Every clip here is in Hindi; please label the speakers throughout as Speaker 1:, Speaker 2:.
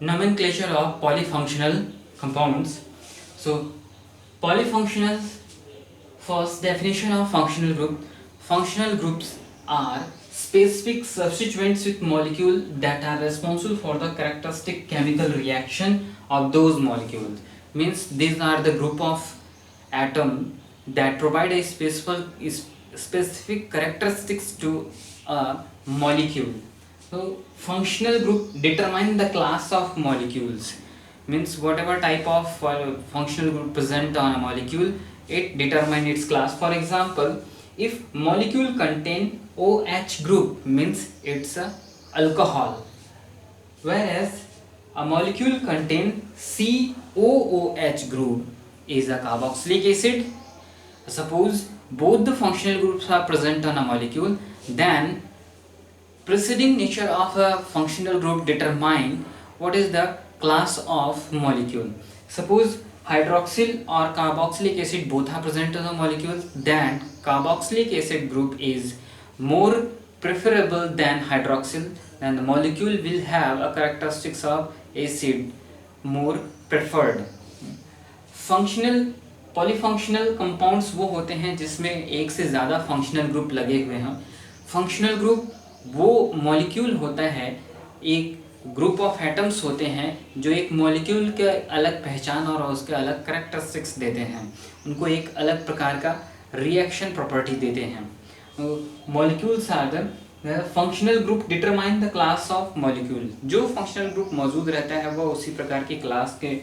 Speaker 1: Nomenclature of polyfunctional compounds. So, polyfunctional, first definition of functional group. Functional groups are specific substituents with molecules that are responsible for the characteristic chemical reaction of those molecules. Means these are the group of atom that provide a specific characteristics to a molecule. So functional group determine the class of molecules, means whatever type of functional group present on a molecule, it determine its class. For example, if molecule contain OH group, means it's a alcohol, whereas a molecule contain COOH group is a carboxylic acid. Suppose both the functional groups are present on a molecule, then preceding nature of a functional group determine what is the class of molecule. Suppose hydroxyl or carboxylic acid both are present in the molecule, then carboxylic acid group is more preferable than hydroxyl, then the molecule will have a characteristics of acid more preferred. Functional polyfunctional compounds वो होते हैं जिसमें एक से ज़्यादा फंक्शनल ग्रुप लगे हुए हैं. फंक्शनल ग्रुप वो मॉलिक्यूल होता है, एक ग्रुप ऑफ एटम्स होते हैं जो एक मॉलिक्यूल के अलग पहचान और उसके अलग करेक्टरिस्टिक्स देते हैं, उनको एक अलग प्रकार का रिएक्शन प्रॉपर्टी देते हैं. Molecules are the functional group determine the class of molecule. जो फंक्शनल ग्रुप मौजूद रहता है वो उसी प्रकार की क्लास के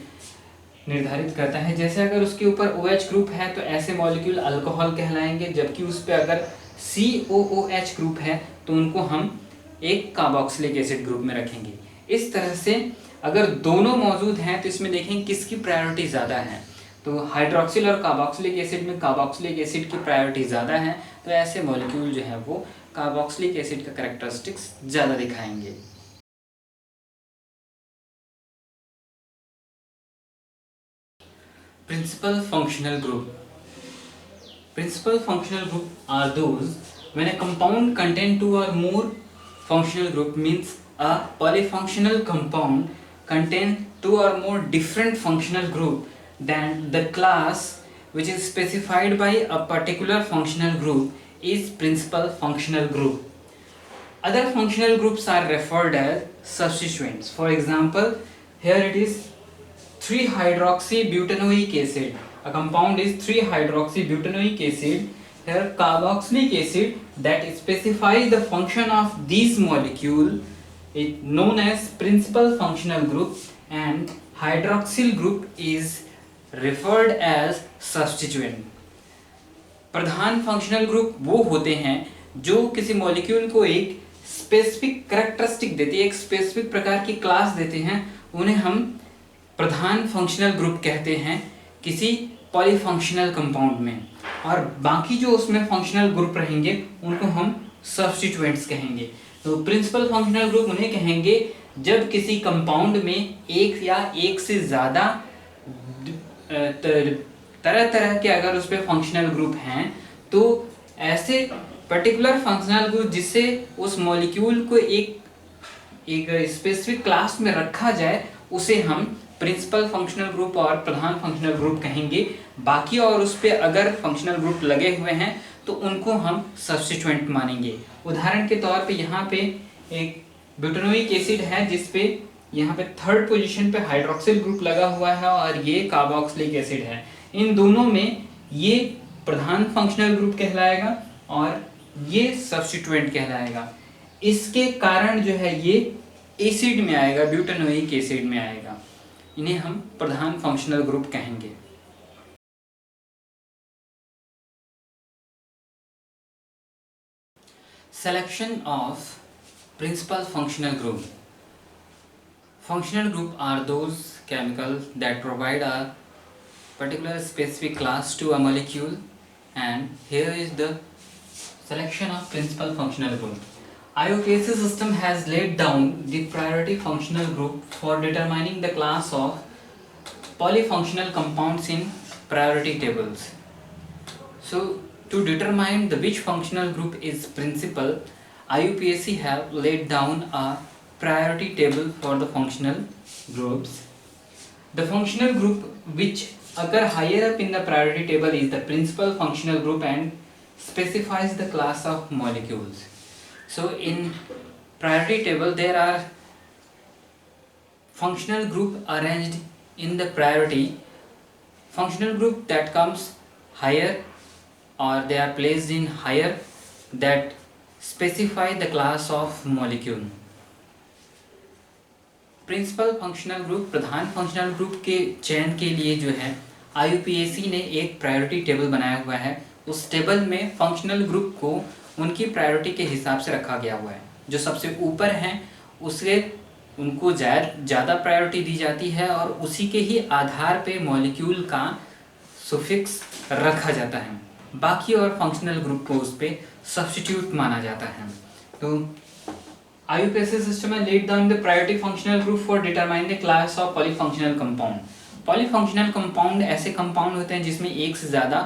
Speaker 1: निर्धारित करता है. जैसे अगर उसके ऊपर OH ग्रुप है तो ऐसे मॉलिक्यूल अल्कोहल कहलाएंगे, जबकि उस पर अगर COOH ग्रुप है तो उनको हम एक कार्बोक्सिलिक एसिड ग्रुप में रखेंगे. इस तरह से अगर दोनों मौजूद हैं तो इसमें देखें किसकी प्रायोरिटी ज़्यादा है. तो हाइड्रोक्सिल और कार्बोक्सिलिक एसिड में कार्बोक्सिलिक एसिड की प्रायोरिटी ज़्यादा है, तो ऐसे मॉलिक्यूल जो है वो कार्बोक्सिलिक एसिड का कैरेक्टरिस्टिक्स ज़्यादा दिखाएंगे. Principal functional group. Principal functional group are those when a compound contain two or more functional group, means a polyfunctional compound contain two or more different functional group than the class which is specified by a particular functional group is principal functional group. Other functional groups are referred as substituents. For example, here it is 3-hydroxybutanoic acid. A compound is 3-hydroxybutanoic acid. Here carboxylic acid that specifies the function of these molecule is known as principal functional group, and hydroxyl group is referred as substituent. Pradhan functional group वो होते हैं जो किसी मॉलिक्यूल को एक स्पेसिफिक कैरेक्टरिस्टिक देते हैं, एक स्पेसिफिक प्रकार की क्लास देते हैं, उन्हें हम प्रधान फंक्शनल ग्रुप कहते हैं किसी पॉलीफंक्शनल कंपाउंड में. और बाकी जो उसमें फंक्शनल ग्रुप रहेंगे उनको हम सब्स्टिट्यूएंट्स कहेंगे. तो प्रिंसिपल फंक्शनल ग्रुप उन्हें कहेंगे जब किसी कंपाउंड में एक या एक से ज़्यादा तरह तरह के अगर उस पर फंक्शनल ग्रुप हैं, तो ऐसे पर्टिकुलर फंक्शनल ग्रुप जिससे उस मॉलिक्यूल को एक स्पेसिफिक क्लास में रखा जाए उसे हम प्रिंसिपल फंक्शनल ग्रुप और प्रधान फंक्शनल ग्रुप कहेंगे. बाकी और उस पर अगर फंक्शनल ग्रुप लगे हुए हैं तो उनको हम सब्स्टिट्यूएंट मानेंगे. उदाहरण के तौर पे यहाँ पे एक ब्यूटानोइक एसिड है जिसपे यहाँ पे थर्ड पोजीशन पे हाइड्रोक्सिल ग्रुप लगा हुआ है और ये कार्बोक्सिलिक एसिड है. इन दोनों में ये प्रधान फंक्शनल ग्रुप कहलाएगा और ये सब्स्टिट्यूएंट कहलाएगा. इसके कारण जो है ये एसिड में आएगा, ब्यूटानोइक एसिड में आएगा. इन्हें हम प्रधान फंक्शनल ग्रुप कहेंगे. Selection of principal functional group. Functional group are those chemicals that provide a particular specific class to a molecule, and here is the selection of principal functional group. IUPAC system has laid down the priority functional group for determining the class of polyfunctional compounds in priority tables. So to determine which functional group is principal, IUPAC have laid down a priority table for the functional groups. The functional group which occur higher up in the priority table is the principal functional group and specifies the class of molecules. So in priority table there are functional group arranged in the priority. Functional group that comes higher or they are placed in higher that specify the class of molecule. Principal functional group, प्रधान फंक्शनल ग्रुप के चयन के लिए जो है IUPAC ने एक प्रायोरिटी टेबल बनाया हुआ है. उस टेबल में फंक्शनल ग्रुप को उनकी प्रायोरिटी के हिसाब से रखा गया हुआ है. जो सबसे ऊपर हैं उसके उनको ज़्यादा प्रायोरिटी दी जाती है और उसी के ही आधार पे मॉलिक्यूल का सुफिक्स रखा जाता है. बाकी और फंक्शनल ग्रुप को उस पर सब्स्टिट्यूट माना जाता है. तो IUPAC system has laid down the priority functional group for determining the class of polyfunctional compound. Polyfunctional compound ऐसे compound होते हैं जिसमें एक से ज़्यादा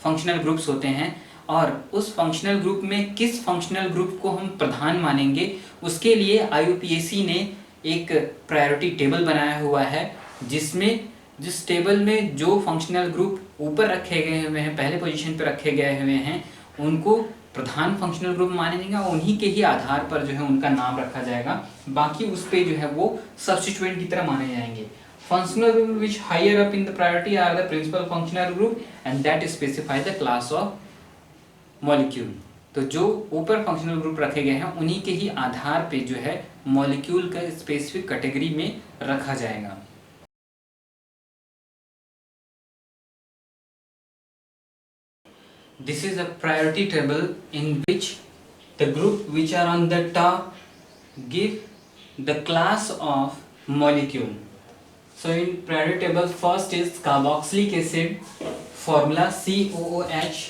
Speaker 1: functional groups होते हैं और उस functional group में किस functional group को हम प्रधान मानेंगे उसके लिए IUPAC ने एक priority table बनाया हुआ है जिसमें जिस टेबल में जो फंक्शनल ग्रुप ऊपर रखे गए हुए हैं, पहले पोजीशन पर रखे गए हुए हैं, उनको प्रधान फंक्शनल ग्रुप मानेगा. उन्हीं के ही आधार पर जो है उनका नाम रखा जाएगा. बाकी उस पे जो है वो सब्स्टिट्यूएंट की तरह माने जाएंगे. Functional group which higher up in the priority are the principal functional group and that specify the class of molecule. तो जो ऊपर फंक्शनल ग्रुप रखे गए हैं उन्हीं के ही आधार पे जो है मॉलिक्यूल का स्पेसिफिक कैटेगरी में रखा जाएगा. This is a priority table in which the group which are on the top give the class of molecule. So in priority table first is carboxylic acid, formula COOH,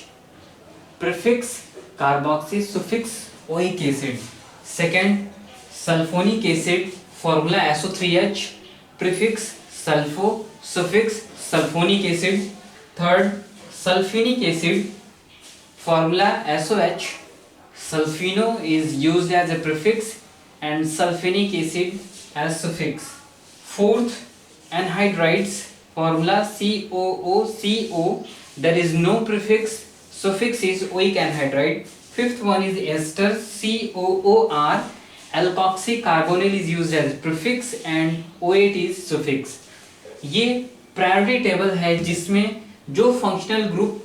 Speaker 1: prefix carboxy, suffix oic acid. Second sulfonic acid, formula SO3H, prefix sulfo, suffix sulfonic acid. Third sulfinic acid, formula SOH, sulfino is used as a prefix and sulfinic acid as suffix. Fourth anhydrides, formula COOCO, there is no prefix, suffix is oic anhydride. Fifth one is ester COOR, alkoxy carbonyl is used as prefix and O8 is suffix. ये प्रायोरिटी टेबल है जिसमें जो फंक्शनल ग्रुप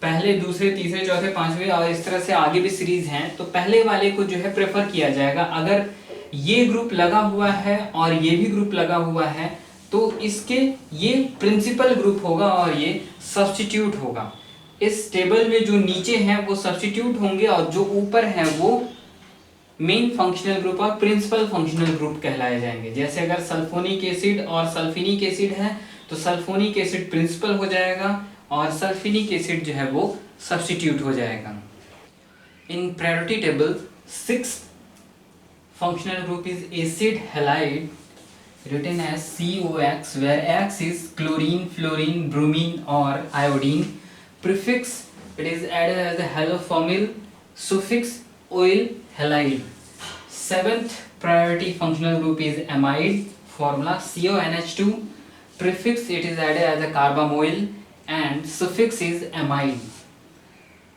Speaker 1: पहले, दूसरे, तीसरे, चौथे, पांचवें और इस तरह से आगे भी सीरीज हैं तो पहले वाले को जो है प्रेफर किया जाएगा. अगर ये ग्रुप लगा हुआ है और ये भी ग्रुप लगा हुआ है तो इसके ये प्रिंसिपल ग्रुप होगा और ये सब्स्टिट्यूट होगा. इस टेबल में जो नीचे हैं वो सब्स्टिट्यूट होंगे और जो ऊपर हैं वो मेन फंक्शनल ग्रुप और प्रिंसिपल फंक्शनल ग्रुप कहलाए जाएंगे. जैसे अगर सल्फोनिक एसिड और सल्फिनिक एसिड है तो सल्फोनिक एसिड प्रिंसिपल हो जाएगा और सल्फिनिक एसिड जो है वो सब्स्टिट्यूट हो जाएगा. इन priority table 6th functional group is acid halide written as COX where X is chlorine, fluorine, bromine or iodine. Prefix it is added as a haloformyl, suffix oil halide. 7th priority functional group is amide, formula CONH2, prefix it is added as a carbamoyl and suffix is amide.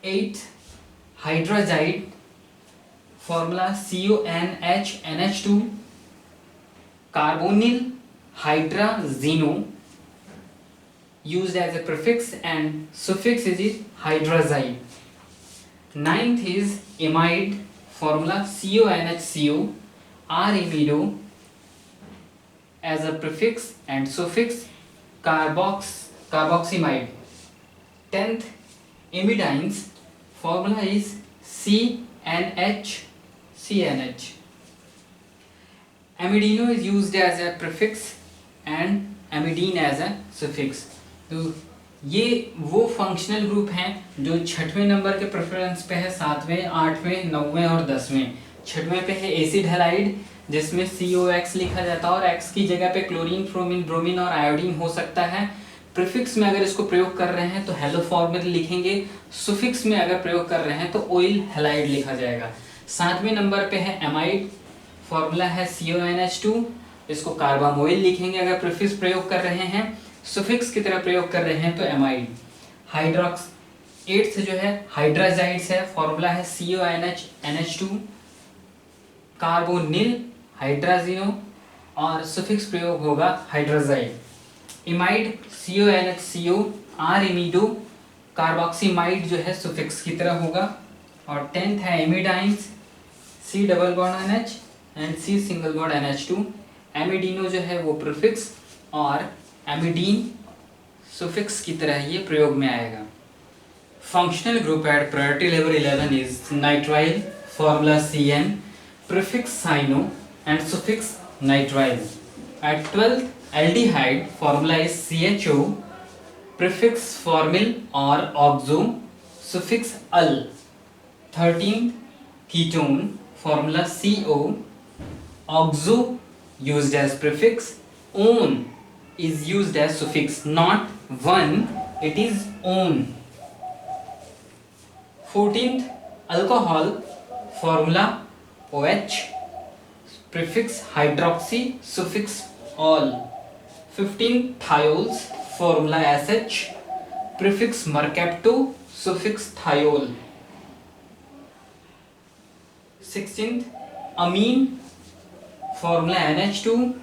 Speaker 1: 8th hydrazide, formula CONH2, carbonyl hydrazino used as a prefix and suffix is hydrazide. 9th is amide, formula CONHCO, R-amido as a prefix and suffix carboxymide. 10th imidines, formula is CNH. Amidino is used as a prefix and amidine as a suffix. तो ये वो फंक्शनल ग्रुप हैं जो 6वें नंबर के प्रेफरेंस पे है, 7वें, 8वें, 9वें और 10वें. 6वें पे है एसिड हैलाइड जिसमें COX लिखा जाता है और X की जगह पे क्लोरीन, फ्रोमीन, ब्रोमीन और आयोडीन हो सकता है. प्रीफिक्स में अगर इसको प्रयोग कर रहे हैं तो हेलोफॉर्मल लिखेंगे, सुफिक्स में अगर प्रयोग कर रहे हैं तो ऑयल हैलाइड लिखा जाएगा. 7वें नंबर पे है एमाइड, फॉर्मूला है CONH2, इसको कार्बामोइल लिखेंगे अगर प्रीफिक्स प्रयोग कर रहे हैं, सुफिक्स की तरह प्रयोग कर रहे हैं तो एमाइड। हाइड्रोक्स 8 जो है हाइड्राजाइड्स है, फॉर्मूला है CONH NH2, कार्बोनिल हाइड्राजिनो और सुफिक्स प्रयोग होगा हाइड्राजाइड। इमाइड CONHCO, R इमिडो, कार्बोक्सीमाइड जो है सुफिक्स की तरह होगा। और 10th है एमिडाइंस, C double bond NH and C single bond NH2। एमिडीनो जो है वो प्रीफिक्स और एमिडीन सुफिक्स की तरह ये प्रयोग में आएगा। Functional group at priority level 11 is nitrile, formula CN, prefix cyno and suffix nitrile. At 12th aldehyde, formula is CHO, prefix formyl or oxo, suffix -al. 13th ketone, formula CO, oxo used as prefix, on is used as suffix, not one, it is on. 14th alcohol, formula OH, prefix hydroxy, suffix -ol. 15 thiols, formula SH, prefix mercapto, suffix thiol. 16th amine, formula NH2,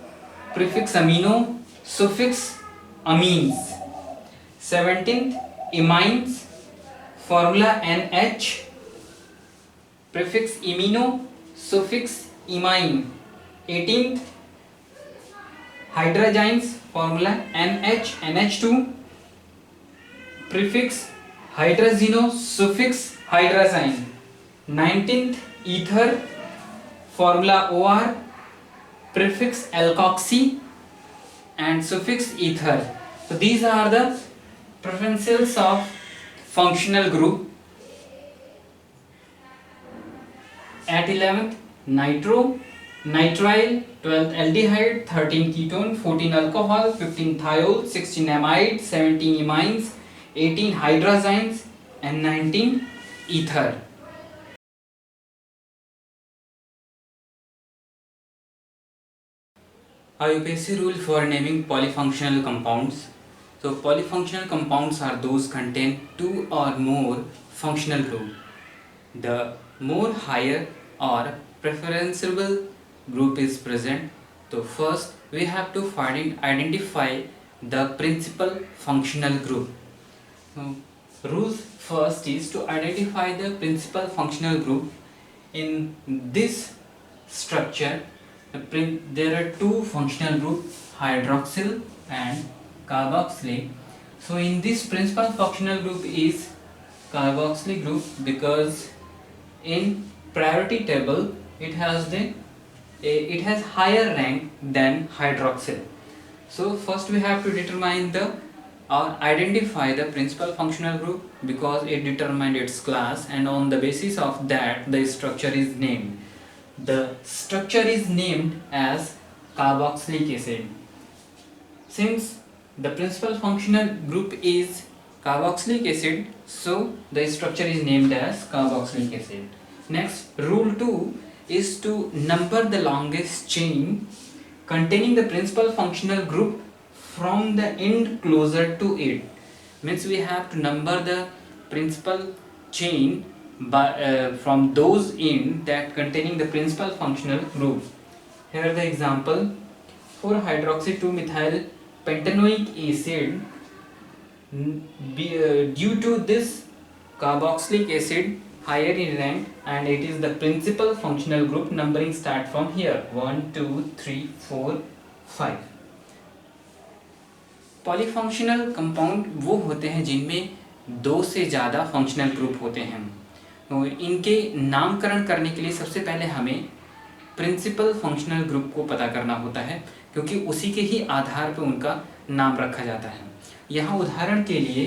Speaker 1: prefix amino, suffix amines. 17th imines, formula NH, prefix imino, suffix imine. 18th hydrazines, formula NH NH2, prefix hydrazino, suffix hydrazine. 19th ether, formula OR, prefix alkoxy and suffix ether. So these are the preferentials of functional group. At 11th nitro, nitrile, 12th aldehyde, 13 ketone, 14 alcohol, 15 thiol, 16 amide, 17 imines, 18 hydrazines and 19 ether. IUPAC rule for naming polyfunctional compounds. So polyfunctional compounds are those contain two or more functional group. The more higher or preferential group is present, so first we have to identify the principal functional group. Rules first is to identify the principal functional group. In this structure there are two functional groups, hydroxyl and carboxylic. So in this principal functional group is carboxylic group because in priority table it has higher rank than hydroxyl. So first we have to determine or identify the principal functional group because it determined its class, and on the basis of that the structure is named. The structure is named as carboxylic acid. Since the principal functional group is carboxylic acid, so the structure is named as carboxylic acid. Next, rule 2 is to number the longest chain containing the principal functional group from the end closer to it. Means we have to number the principal chain from those end that containing the principal functional group. Here the example: 4-hydroxy 2-methyl pentanoic acid. Due to this carboxylic acid higher in rank and it is the principal functional group, numbering start from here 1 2 3 4 5. Polyfunctional compound वो होते हैं जिनमें दो से ज़्यादा फंक्शनल ग्रुप होते हैं। तो इनके नामकरण करने के लिए सबसे पहले हमें प्रिंसिपल फंक्शनल ग्रुप को पता करना होता है, क्योंकि उसी के ही आधार पर उनका नाम रखा जाता है। यहाँ उदाहरण के लिए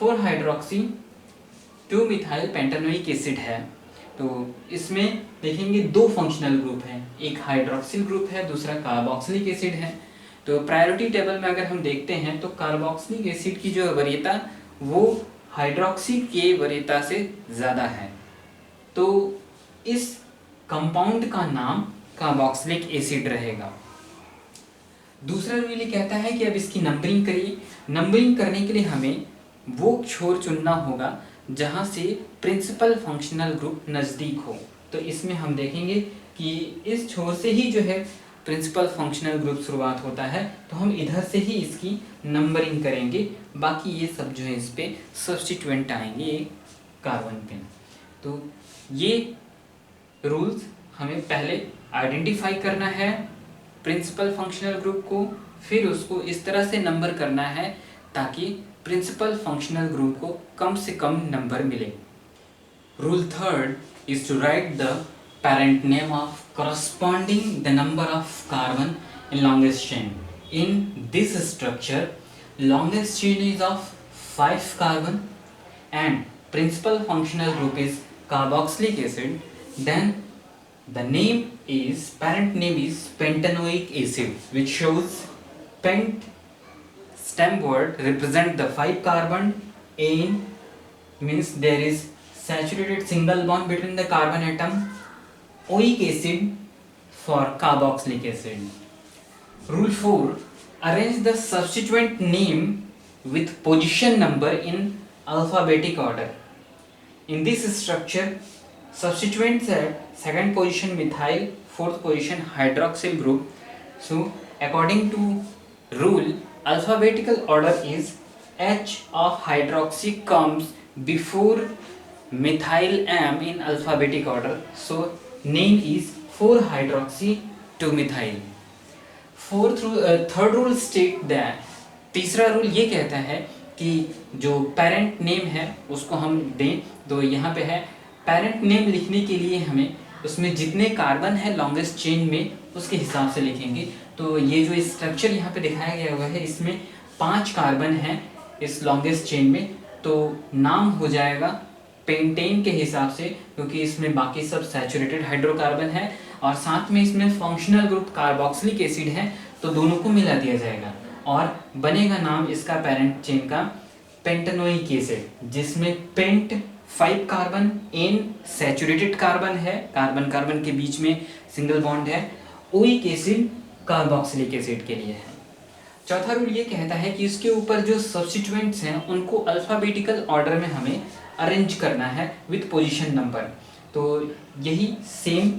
Speaker 1: 4-हाइड्रोक्सी 2-मिथाइल पेंटानोइक एसिड है, तो इसमें देखेंगे दो फंक्शनल ग्रुप हैं, एक हाइड्रोक्सिल ग्रुप है, दूसरा कार्बोक्सिलिक एसिड है। तो प्रायोरिटी टेबल में अगर हम देखते हैं तो कार्बोक्सिलिक एसिड की जो वरीयता वो हाइड्रोक्सी के वरीयता से ज़्यादा है, तो इस कंपाउंड का नाम कार्बोक्सिलिक एसिड रहेगा। दूसरा रूल ये कहता है कि अब इसकी नंबरिंग करिए। नंबरिंग करने के लिए हमें वो छोर चुनना होगा जहाँ से प्रिंसिपल फंक्शनल ग्रुप नज़दीक हो। तो इसमें हम देखेंगे कि इस छोर से ही जो है प्रिंसिपल फंक्शनल ग्रुप शुरुआत होता है, तो हम इधर से ही इसकी नंबरिंग करेंगे। बाकी ये सब जो है इस पर सब्स्टिट्यूएंट आएंगे कार्बन पे। तो ये रूल्स हमें पहले आइडेंटिफाई करना है प्रिंसिपल फंक्शनल ग्रुप को, फिर उसको इस तरह से नंबर करना है ताकि प्रिंसिपल फंक्शनल ग्रुप को कम से कम नंबर मिले। Rule third is to write the parent name of corresponding the number of carbon in longest chain. In this structure, longest chain is of 5 carbon and principal functional group is carboxylic acid. Then the name is, parent name is pentanoic acid, which shows pent stem word represent the 5 carbon. An means there is saturated single bond between the carbon atom. Oic acid for carboxylic acid. Rule 4. Arrange the substituent name with position number in alphabetic order. In this structure, substituents at second position methyl, fourth position hydroxyl group. So, according to rule, alphabetical order is H of hydroxy comes before methyl M in alphabetic order. So, name is 4-hydroxy 2-methyl. Third rule state that, तीसरा रूल ये कहता है कि जो पेरेंट नेम है उसको हम दें। तो यहाँ पे है पेरेंट नेम लिखने के लिए हमें उसमें जितने कार्बन है लॉन्गेस्ट चेन में उसके हिसाब से लिखेंगे। तो ये जो स्ट्रक्चर यहाँ पे दिखाया गया हुआ है इसमें 5 कार्बन है इस लॉन्गेस्ट चेन में, तो नाम हो जाएगा पेंटेन के हिसाब से, क्योंकि इसमें बाकी सब सैचुरेटेड हाइड्रोकार्बन है और साथ में इसमें फंक्शनल ग्रुप कार्बोक्सिलिक एसिड है, तो दोनों को मिला दिया जाएगा और बनेगा नाम इसका पेरेंट चेन का पेंटेनोइक एसिड, जिसमें pent 5 carbon, ane saturated carbon है, कार्बन कार्बन के बीच में सिंगल बॉन्ड है, ओइक एसिड कार्बोक्सिलिक एसिड के लिए है। चौथा रूल ये कहता है कि इसके ऊपर जो सब्स्टिट्यूएंट्स हैं उनको अल्फाबेटिकल ऑर्डर में हमें अरेंज करना है विद पोजीशन नंबर। तो यही सेम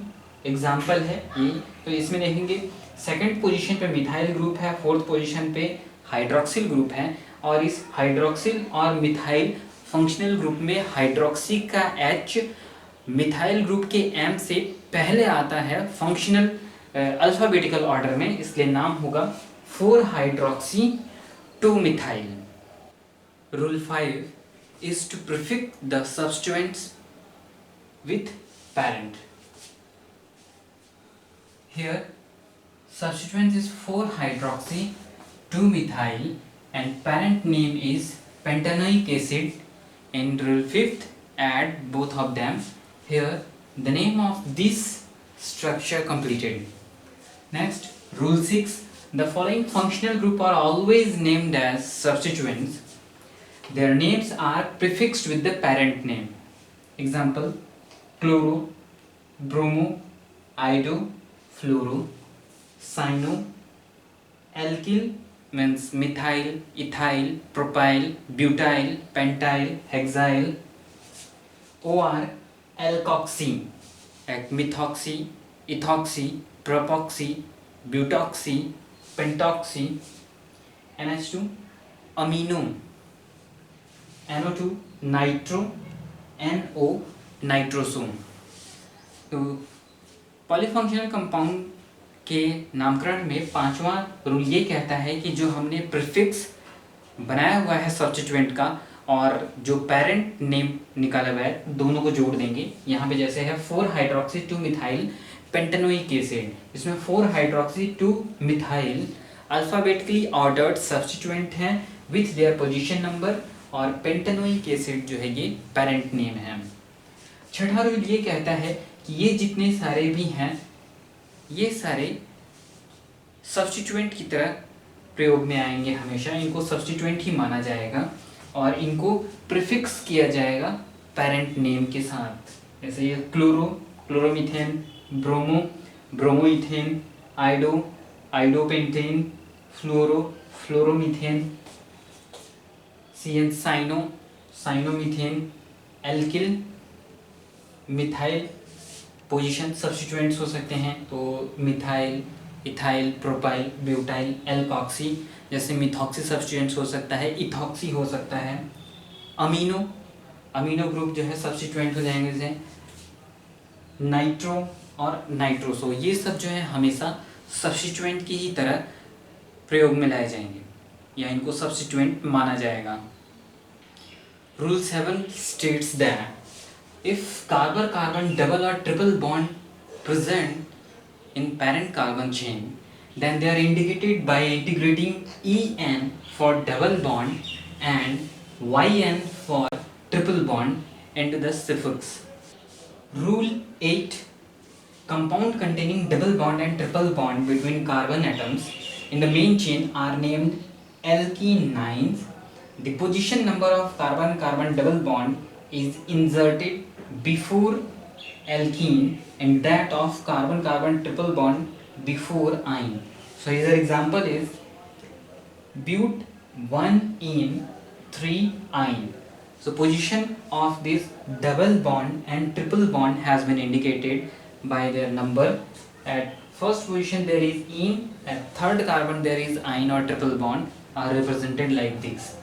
Speaker 1: एग्जांपल है ये। तो इसमें देखेंगे सेकंड पोजीशन पे मिथाइल ग्रुप है, फोर्थ पोजीशन पे हाइड्रोक्सिल ग्रुप है और इस हाइड्रोक्सिल और मिथाइल फंक्शनल ग्रुप में हाइड्रोक्सी का H मिथाइल ग्रुप के M से पहले आता है फंक्शनल अल्फाबेटिकल ऑर्डर में, इसलिए नाम होगा 4-hydroxy 2-methyl. Rule 5 is to prefix the substituents with parent. Here substituent is 4-hydroxy 2-methyl and parent name is pentanoic acid. In rule 5th add both of them. Here the name of this structure completed. Next, rule 6, the following functional group are always named as substituents. Their names are prefixed with the parent name. Example, chloro, bromo, iodo, fluoro, cyano, alkyl means methyl, ethyl, propyl, butyl, pentyl, hexyl, or alkoxy, like methoxy, ethoxy, propoxy, butoxy, pentoxy, NH2, amino, NO2, nitro, NO, nitrosome. तो पॉलीफंक्शनल कंपाउंड के नामकरण में पांचवा रूल ये कहता है कि जो हमने प्रीफिक्स बनाया हुआ है सब्स्टिट्यूएंट का और जो पेरेंट नेम निकाला हुआ है दोनों को जोड़ देंगे। यहाँ पे जैसे है 4-hydroxy 2-methyl पेंटेनोइक एसिड, इसमें 4-hydroxy 2-methyl alphabetically ordered substituent हैं विथ देयर पोजीशन नंबर और पेंटेनोइक एसिड जो है ये पेरेंट नेम है। छठा रूल ये कहता है कि ये जितने सारे भी हैं ये सारे सब्स्टिट्यूएंट की तरह प्रयोग में आएंगे, हमेशा इनको सब्स्टिट्यूएंट ही माना जाएगा और इनको प्रीफिक्स किया जाएगा पेरेंट नेम के साथ। जैसे ये chloro, chloromethane, bromo, bromoethane, iodo, iodopentane, fluoromethane, CN cyanomethane, alkyl, methyl. Position substituents हो सकते हैं तो methyl, ethyl, propyl, butyl, alkoxy. जैसे मिथॉक्सी सब्स्टिट्यूएंट्स हो सकता है, इथॉक्सी हो सकता है। अमीनो ग्रुप जो है सब्स्टिट्यूएंट हो जाएंगे, जैसे नाइट्रो और नाइट्रोसो। ये सब जो है हमेशा सब्स्टिट्यूएंट की ही तरह प्रयोग में लाए जाएंगे या इनको सब्स्टिट्यूएंट माना जाएगा। Rule 7 states that if carbon-carbon double or triple bond present in parent carbon chain, then they are indicated by integrating En for double bond and Yn for triple bond into the suffix. Rule 8. Compound containing double bond and triple bond between carbon atoms in the main chain are named alkenes. The position number of carbon-carbon double bond is inserted before alkene and that of carbon-carbon triple bond before ine. So here the example is but 1-ene 3-ine. So position of this double bond and triple bond has been indicated by their number. At first position there is ene, at third carbon there is ine or triple bond are represented like this.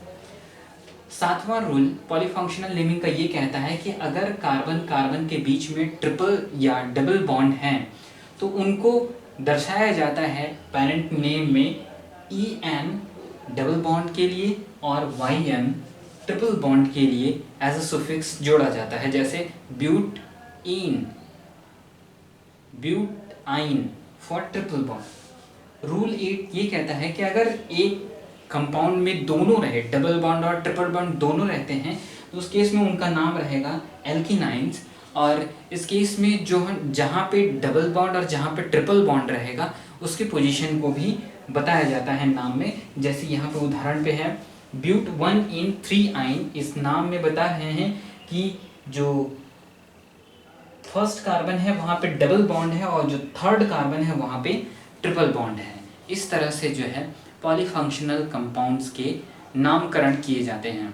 Speaker 1: सातवां रूल पॉलीफंक्शनल नेमिंग का ये कहता है कि अगर कार्बन कार्बन के बीच में ट्रिपल या डबल बॉन्ड हैं तो उनको दर्शाया जाता है पेरेंट नेम में En डबल बॉन्ड के लिए और Yn ट्रिपल बॉन्ड के लिए एज अ सुफिक्स जोड़ा जाता है, जैसे ब्यूट आइन फॉर ट्रिपल बॉन्ड। रूल 8 ये कहता है कि अगर एक कंपाउंड में दोनों रहे, डबल बॉन्ड और ट्रिपल बॉन्ड दोनों रहते हैं, तो उस केस में उनका नाम रहेगा एल्कीनाइंस। और इस केस में जो जहाँ पे डबल बॉन्ड और जहाँ पे ट्रिपल बॉन्ड रहेगा उसकी पोजीशन को भी बताया जाता है नाम में। जैसे यहाँ पे उदाहरण पे है ब्यूट 1-ene 3-ine। इस नाम में बता रहे हैं कि जो फर्स्ट कार्बन है वहाँ पे डबल बॉन्ड है और जो थर्ड कार्बन है वहाँ पे ट्रिपल बॉन्ड है। इस तरह से जो है पॉलीफंक्शनल कंपाउंड्स के नामकरण किए जाते हैं।